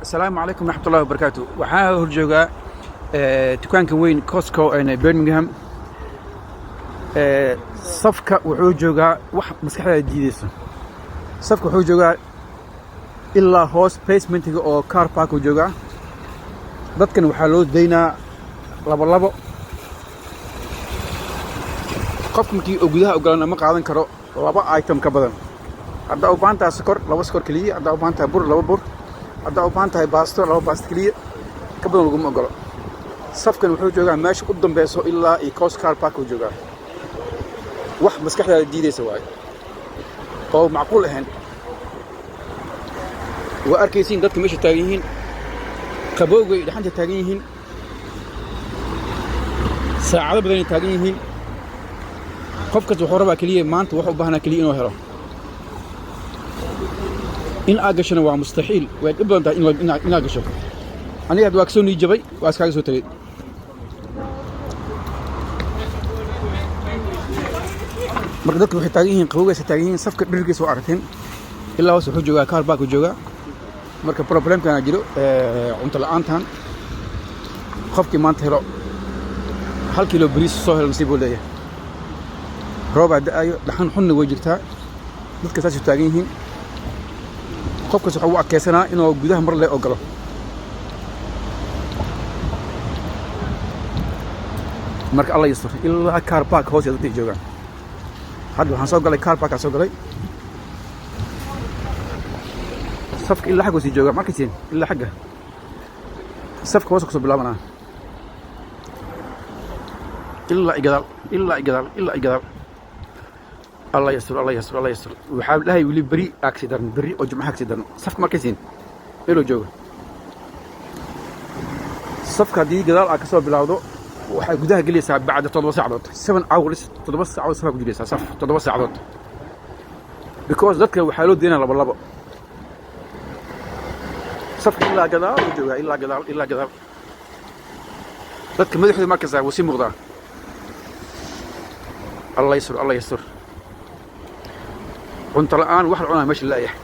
السلام عليكم ورحمة الله وبركاته. waxaa horjooga dukaanka weyn Costco ee Birmingham. safka wuxuu joogaa wax maskaxda diideyso. safka wuxuu joogaa ilaa hoos basementiga oo car park uu joogaa. dadkan waxaa loo deynaa labo qof markii uu gudaha u galan ma qaadan karo laba item ka badan. hadda u baahan tahay sokor, laba sokor kaliya. hadda u baahan tahay bur, laba bur. hadda u baahan tahay baasto, laba baasto kaliya. ka badan laguma ogolo. safkan wuxuu joogaa meesha u dambayso ilaa Coast Car Park uu joogaa. wax maskaxdaada diideysa waaye oo macquul ahayn. waa arkaysiin dadka meesha taagan yihiin, qabowga ay dhaxanta taagan yihiin, saacado badan ay taagan yihiin. qof kasta wuxuu rabaa kaliya maanta wax u baahnaa kaliya inuu helo. in aad gashana waa mustaxiil. way dhib badan tahay in aad gasho. aniga hadda waa kasoo niijabay, waa iskaaga soo tagay. marka dadka waxay taagan yihiin, qabowgaasa taagan yihiin, safka dhirgiisa waa aragteen. ilaa hoos wuxuu joogaa car park uu joogaa. marka problemkana jiro cunto la'aantan. qofkii maanta helo 1 kilo bariis soo helo nasiib uu leeyahay. roob da'ayo, dhaxan xunna way jirtaa. dadka saas u taagan yihiin. qofkaas wuxuu u adkeysanaa inuu gudaha mar le ogolo. marka alla yasir ilaa car park hoos dadka joogaan. hadda waxaan soo galay car park, soo galay safka ilaa xagga sii jooga. markaysiin ilaa xagga safka hoos ku soo bilaabanaa ilaa igadaal. الله يستر الله يستر الله يستر. وحاب لها يولي بري اكسيدرن بري او جمعه اكسيدرن. صفك مركزين إلو جوجا صفك دي قدال اكسو بلاودو waxay gudaha galeysaa bacda 7 saacadood 7 hours 7 saacadood safka galeysaa saf 7 saacadood because dadka waxa loo deynaa laba safka ilaa gadaal uu joogaa ilaa gadaal dadka madaxda markaas ay wasi muuqdaan. الله يستر الله يستر. cunto la'aan wax la cunaa meesha la yahay.